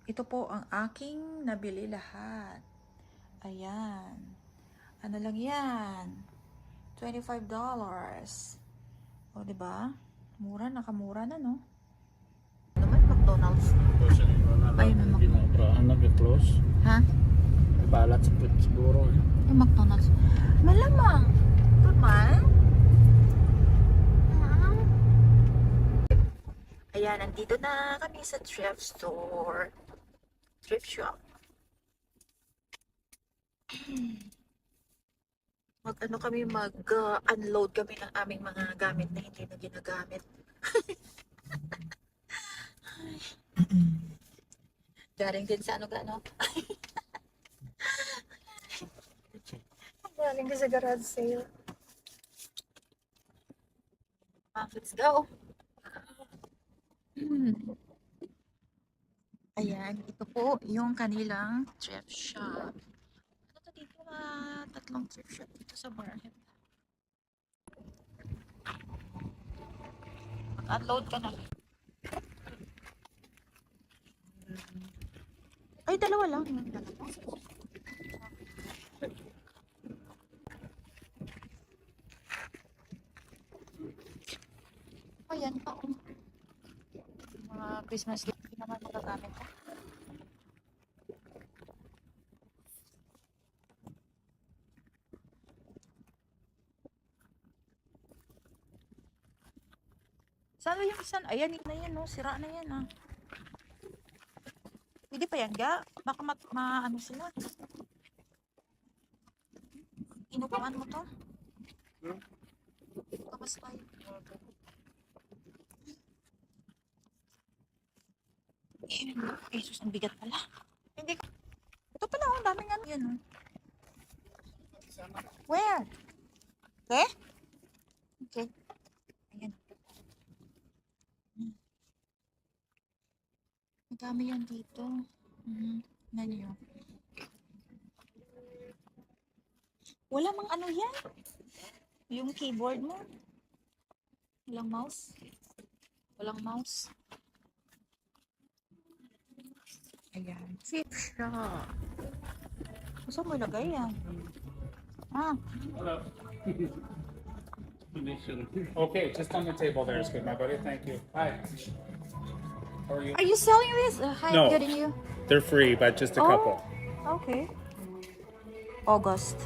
Ito po ang aking nabili lahat. Ayan. Ano lang yan? $25. O, diba? Mura, nakamura na, no? Naman, McDonald's. Ay, may Ginabrahan nag-close. Ha? Balat sa pit siguro eh. Yung McDonald's. Malamang. Ito man. Ayan, nandito na kami sa thrift store. Thrift shop. Mag-unload kami ng aming mga gamit na hindi na ginagamit. Galing din sa ano-gano. Galing din sa garage sale. Let's go. Ayan, ito po yung kanilang thrift shop. Ano to dito? Tatlong thrift shop dito sa Barhead. Mag-unload ka na. Ay, dalawa lang. Yung dalawa. Ayan pa. Mga Christmas gift din naman magagamit ko. Saan yung isa? Ayan, na yan, no? Sira na yan, ah. Pwede pa yan, ga? Baka ano sila. Inupuan mo to? Kamas pa yun. Eh, sus, ang bigat pala. Hindi ko. Ito pala, ang daming ano yan, oh. Where? Okay? Okay. Ayan. Madami yan dito. Ano yun? Wala mang ano yan. Yung keyboard mo. Walang mouse. Walang mouse. Ayan. Flip shop. Gusto mo ilagay yan? Ah. Hello. Okay, just on the table there is good, my buddy. Thank you. Hi. How are you? Are you selling this? Hi, No. getting you. They're free, but just a couple. Okay. August.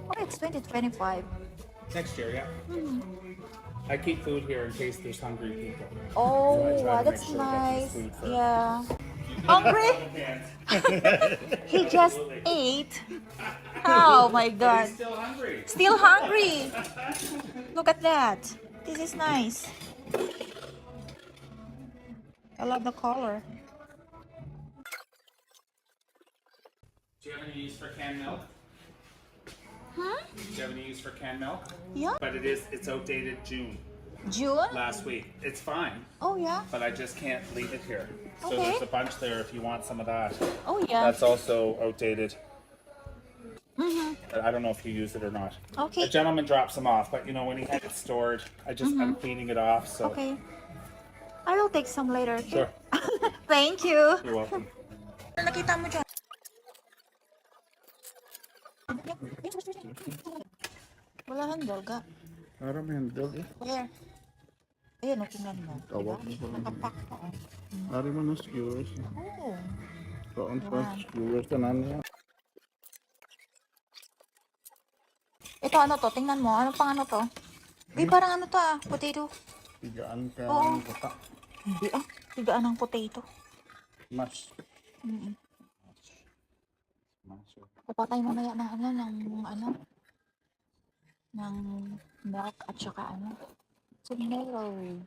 Oh, it's 2025. Next year, yeah. I keep food here in case there's hungry people. Oh, So I try to that's make sure that nice. there's food for- Yeah. Hungry? He just ate. Oh my God. Still hungry. Still hungry. Look at that. This is nice. I love the color. Do you have any use for canned milk? Huh? Do you have any use for canned milk? Yeah. But it's outdated June June? last week. It's fine, Oh yeah. but I just can't leave it here. So Okay. there's a bunch there if you want some of that. Oh yeah. That's also outdated. I don't know if you use it or not. Okay. A gentleman drops them off, but you know when he had it stored, I'm cleaning it off. So Okay. I will take some later. Okay? sure, Thank you. you're welcome. Ano nakita mo dyan? Wala handle ka. Parang handle eh. Where? Ayan, o, tingnan mo. Tawag mo Diba? pala. Nakapack pa. Ari mo na skewers. Oh. Kaon pa, skewers ka na. Ito ano to? Tingnan mo. Ano pang ano to? Uy, parang ano to ah. Potato. Tigaan ka Oo. ng bata. Hindi ah. Tigaan ng potato. Mas. Mm-mm. Mas. Papatay mamaya ng ng milk at saka ano. Celery.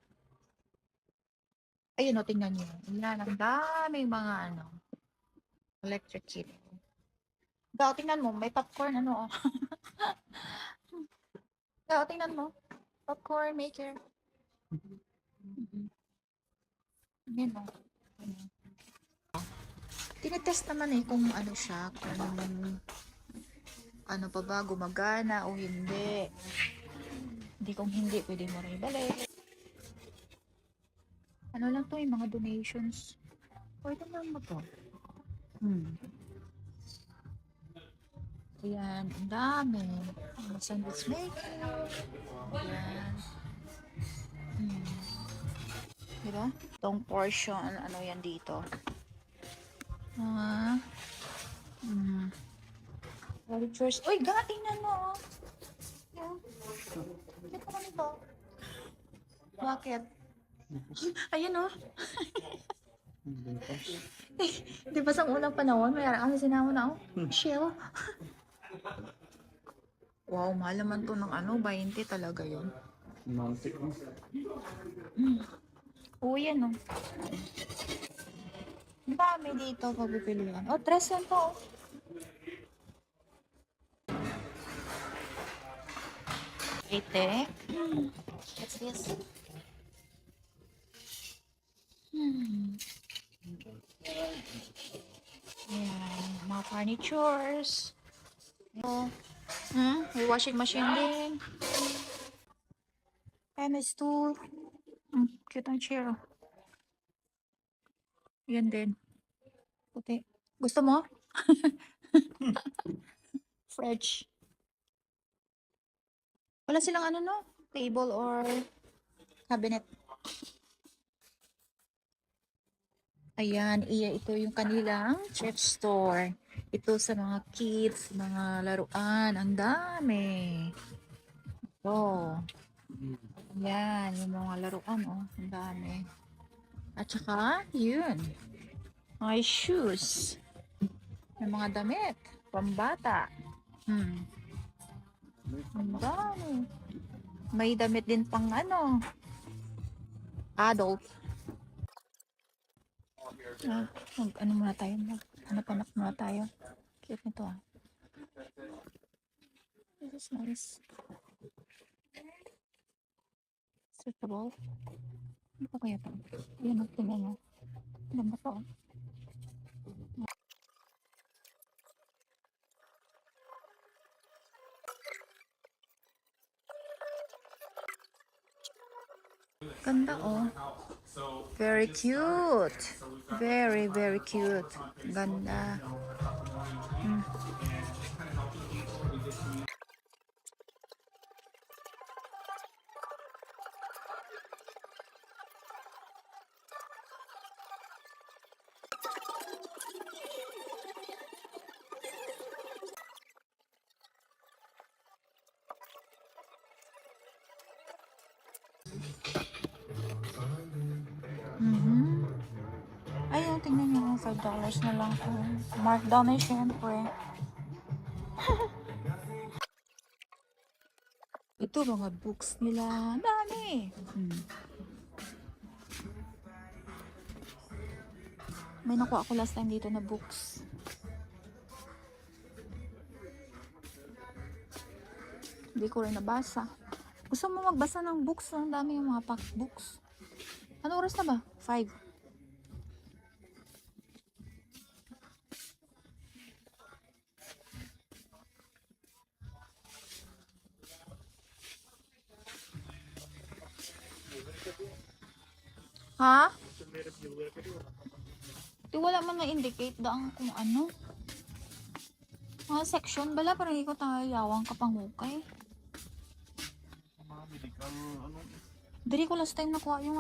Ayun o, tingnan nyo. Yan, ang daming mga ano. Electric kit. Daw, tingnan mo. May popcorn ano oh. Daw, tingnan mo. Popcorn maker. Yan o. Tinetest naman eh kung ano siya. Kung ano pa ba, gumagana o hindi. Hindi kung hindi, pwede mo rin ibalik. Ano lang to yung mga donations. Pwede naman mo to. Ayan, ang dami. Ang sandwich maker. Ayan. Diba? Itong portion, ano yan dito? Furnitures. Uy, tingnan mo. Yan. Kita ko nito. Bakit? Ayan oh. Di ba sa unang panahon, mayroon kasi sinama na shell. Wow, mahal naman to ng 20 talaga yun. Mantik mo. Oo, yan oh. Ang dami dito pagpipilian. Oh, tres yan to. Ite. What's this? Ayan, mga furnitures. Oh. May washing machine din. May stool. Cute ang chair. Oh. Yan din. Puti. Gusto mo? Fridge. Wala silang table or cabinet. Ayan, ito yung kanilang thrift store. Ito sa mga kids, mga laruan. Ang dami. Ito. Ayan, yung mga laruan, oh. Ang dami. At saka, yun. Mga shoes. May mga damit. Pambata. Ang dami. May damit din pang adult. Muna tayo. Hanap-hanap muna tayo. Cute nito ah. This is nice. Suitable. Ano pa kaya ito? Ayan, tingnan nyo. Ano ba ito? Ganda oh. Very cute. Very, very cute. Ganda. Ayun, tingnan nyo. $5 na lang to. Markdown na syempre. Ito, mga books nila. Dami. May nakuha ako last time dito na books. Hindi ko rin nabasa. Gusto mo magbasa ng books? Ang dami yung mga packed books. Ano oras na ba? 5. Ha? Di wala man na-indicate daang kung ano. Mga section bala, parang ikaw tayo yawang kapangukay. Dari ko last time nakuha yung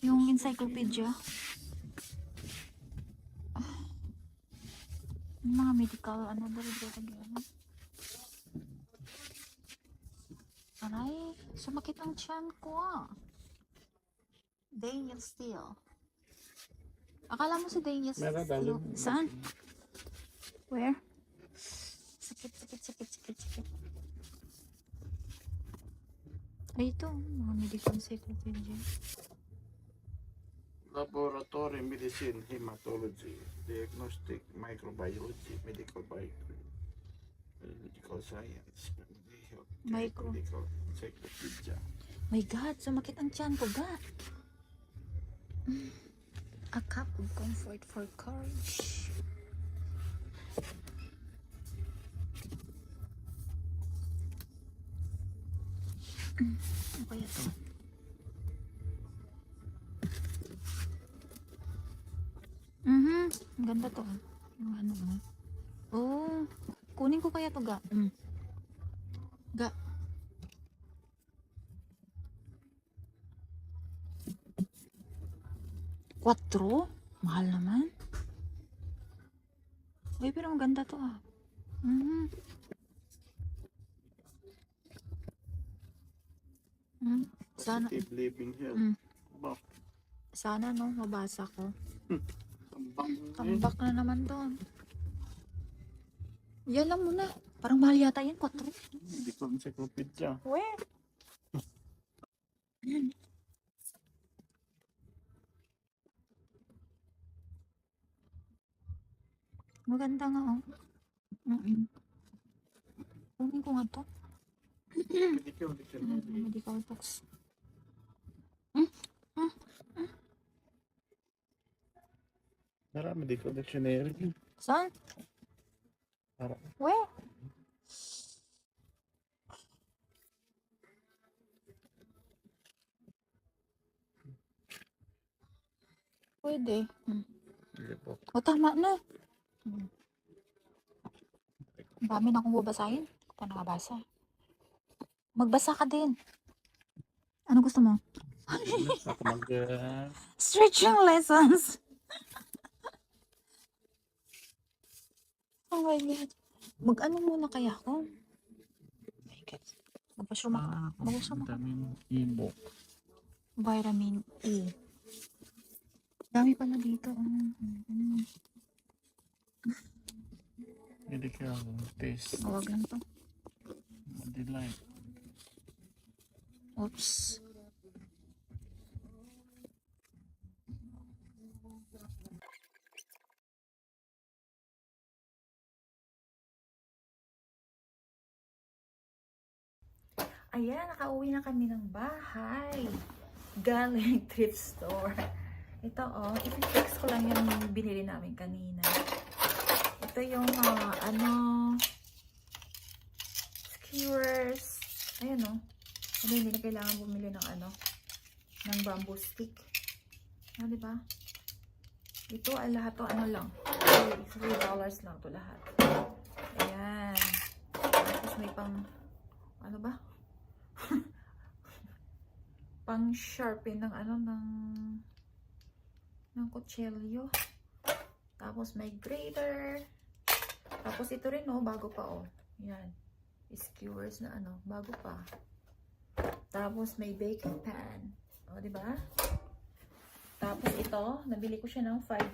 yung encyclopedia. Yung mga medical, dari lagi. Aray, sumakit ang tiyan ko Daniel Steele. Akala mo si Daniel Steele? Saan? Where? Sakit. Ay, ito. Mga medical encyclopedia. Laboratory medicine, hematology, diagnostic, microbiology, medical science, medical encyclopedia. My God, sumakit ang tiyan ko, God. A cup of comfort for courage. Ano kaya ito? Ang ganda to. Yung ano, oh. Kunin ko kaya to, ga. Ga. Quattro? Mahal naman. Uy, pero ang ganda to, ah. Sana, Positive living health. Mm. Ba, sana no, mabasa ko. tambang na yun. Tambak na naman doon. Yan lang muna. Parang mahal yata yan, 4. Hindi ko encyclopedia. Weh. Maganda nga, oh. Kunin ko nga to. Medical dictionary. Medical books. Tara, medical dictionary. Saan? Tara. Weh. Pwede. Hindi po. O, tama na. Ang dami na akong babasahin. Hindi ko pa nakabasa. Magbasa ka din. Ano gusto mo? Ako mag... Stretching lessons. Oh my God. Mag-ano muna kaya ako? Oh my God. Mag-washroom ako. Mag-washroom ako. daming e-book. Vitamin E. Dami pala dito. Medical test. Huwag lang to. Delight. Oops. Ayan, nakauwi na kami ng bahay. Galing thrift store. Ito, oh, i-fix ko lang yung binili namin kanina. Ito yung, skewers. Ayan, oh. Ano, hindi na kailangan bumili ng, ng bamboo stick. Diba? Ito, ay lahat to, lang. $3 lang to lahat. Ayan. Tapos may pang, ano ba? Pang sharpen ng ng kutsilyo. Tapos may grater. Tapos ito rin, oh, bago pa, oh. Yan. Skewers na bago pa. Tapos may baking pan. O, diba? Tapos ito, nabili ko siya ng $5.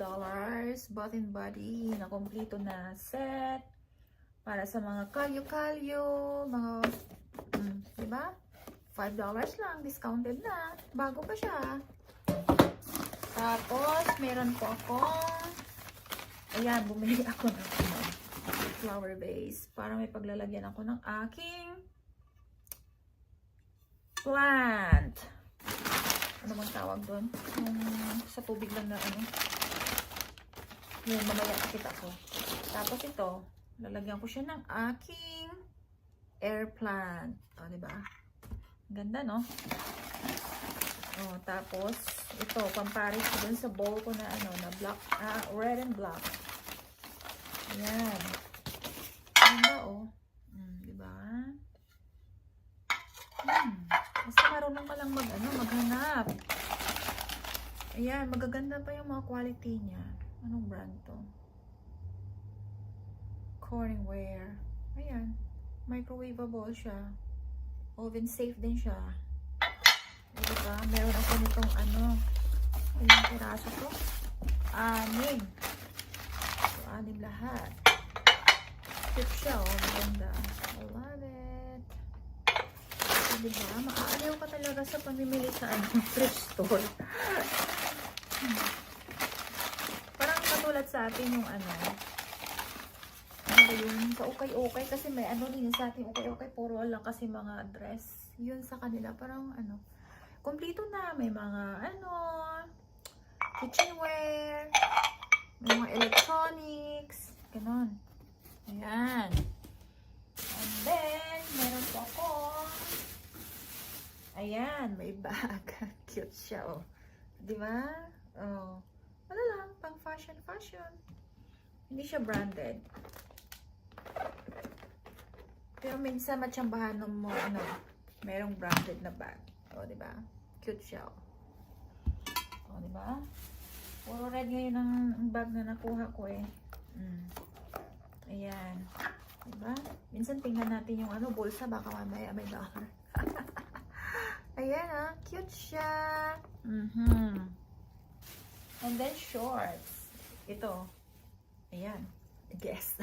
Bath and Body na kompleto na set. Para sa mga kalyo-kalyo, mga, diba? $5 lang, discounted na. Bago pa siya. Tapos, meron po akong, ayan, bumili ako ng flower vase para may paglalagyan ako ng aking plant. Ano bang tawag doon? Yung sa tubig lang na yung mamaya kita ko. Tapos ito, lalagyan ko siya ng aking air plant. O, diba? Ganda, no? O, tapos, ito, pamparis ko dun sa bowl ko na na black, red and black. Ayan. Ganda, oh. Diba? Basta marunong ka lang maghanap. Ayan, magaganda pa yung mga quality niya. Anong brand to? Corningware. Ayan. Microwavable siya. Oven safe din siya. Diba? Meron ako nitong ilang piraso to? 6. So, 6 lahat. Cute siya, oh. Maganda. I love it. So, diba? Maaaliw ka talaga sa pamimili sa thrift store. Parang katulad sa atin yung yung sa ukay-ukay kasi may din sa ating ukay-ukay, puro lang kasi mga dress. Yun sa kanila parang kompleto na, may mga kitchenware, may mga electronics, ganon. Ayan. And then meron po ako, ayan, may bag. Cute siya, oh. Diba? Oh. Ano lang, pang fashion. Hindi siya branded. Pero minsan matsambahan mo, ano, merong branded na bag. O, diba? Cute siya. O, diba? Puro red ngayon ang bag na nakuha ko eh. Ayan. Diba? Minsan tingnan natin yung ano, bulsa. Baka mamaya may dollar. Ayan ah. Cute siya. And then shorts. Ito. Ayan. Guess.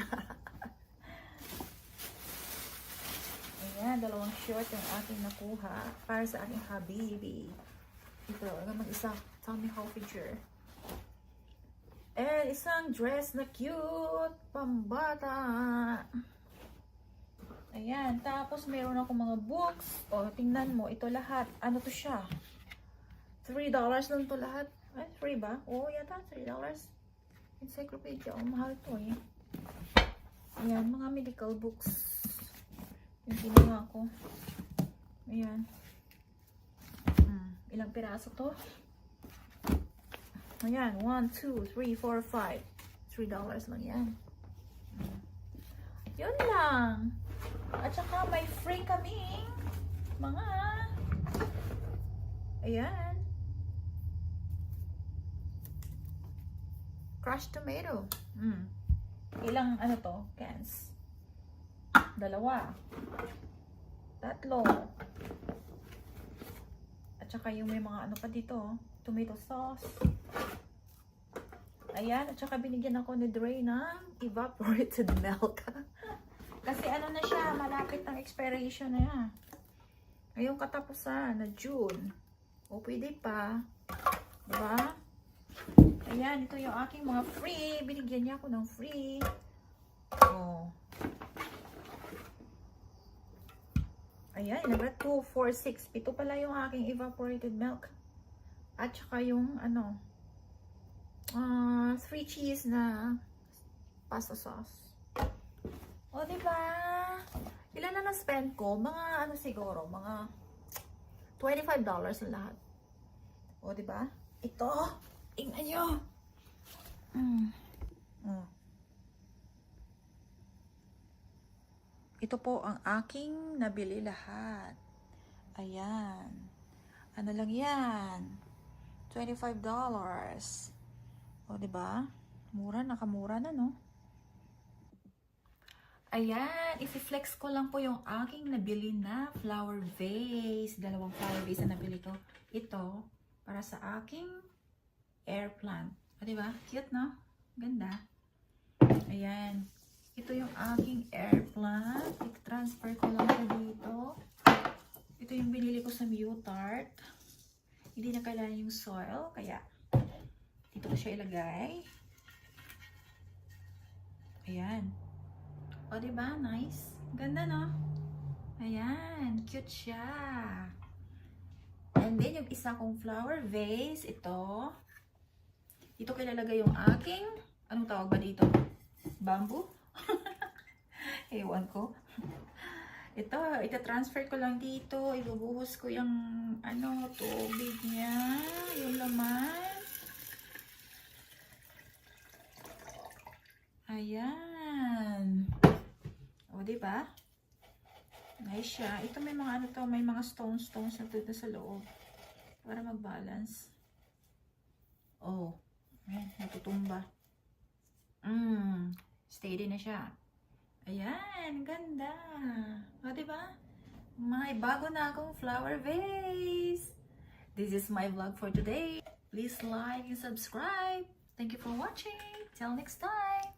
Ayan. Dalawang short yung aking nakuha. Para sa aking habibi. Ito. Hanggang mag-isa. Tommy Hilfiger. And isang dress na cute, pambata. Ayan, tapos meron ako mga books. O, tingnan mo, ito lahat. Ano to siya? $3 lang to lahat. Ay, free ba? Oo, yata, $3. Encyclopedia. Oh, mahal to eh. Ayan, mga medical books. Yung kinuha ko. Ayan. Ilang piraso to? Ayan, 1, 2, 3, 4, 5. $3 lang yan. Yun lang. At saka may free kaming mga ayan. Crushed tomato. Ilang ano to? Cans? 2. 3. At saka yung may mga ano pa dito. Tomato sauce. Ayan, at saka binigyan ako ni Dre ng evaporated milk. Kasi ano na siya, malapit ng expiration na yan. Ngayong katapusan na June. O, pwede pa. Diba? Ayan, ito yung aking mga free. Binigyan niya ako ng free. O. Ayan, number 2, 4, 6. Ito pala yung aking evaporated milk. At saka yung ano, 3 cheese na pasta sauce. O, diba? Ilan na na-spend ko? Mga ano siguro, mga $25 na lahat. O, diba? Ito, tingnan nyo. Ito po ang aking nabili lahat. Ayan. Ano lang yan? $25. O, diba? Mura, nakamura na, no? Ayan, i-flex ko lang po yung aking nabili na flower vase. 2 flower vase na nabili ko. Ito, para sa aking air plant. O, diba? Cute, no? Ganda. Ayan. Ito yung aking air plant. I-transfer ko lang siya dito. Ito yung binili ko sa Mutart. Hindi na kailangan yung soil, kaya dito ko siya ilagay. Ayan. O, diba? Nice. Ganda, no? Ayan. Cute siya. And then, yung isa kong flower vase, ito. Dito ko ilalagay yung aking, anong tawag ba dito? Bamboo? Ewan ko. Ito, ita-transfer ko lang dito. Ibubuhos ko yung, ano, tubig niya. Yung laman. Ayan. O, diba? Nice siya. Ito may mga ano to, may mga stones na dito sa loob. Para mag-balance. Oh. Ayan, natutumba. Steady na siya. Ayan, ganda. O, diba? May bago na akong flower vase. This is my vlog for today. Please like and subscribe. Thank you for watching. Till next time.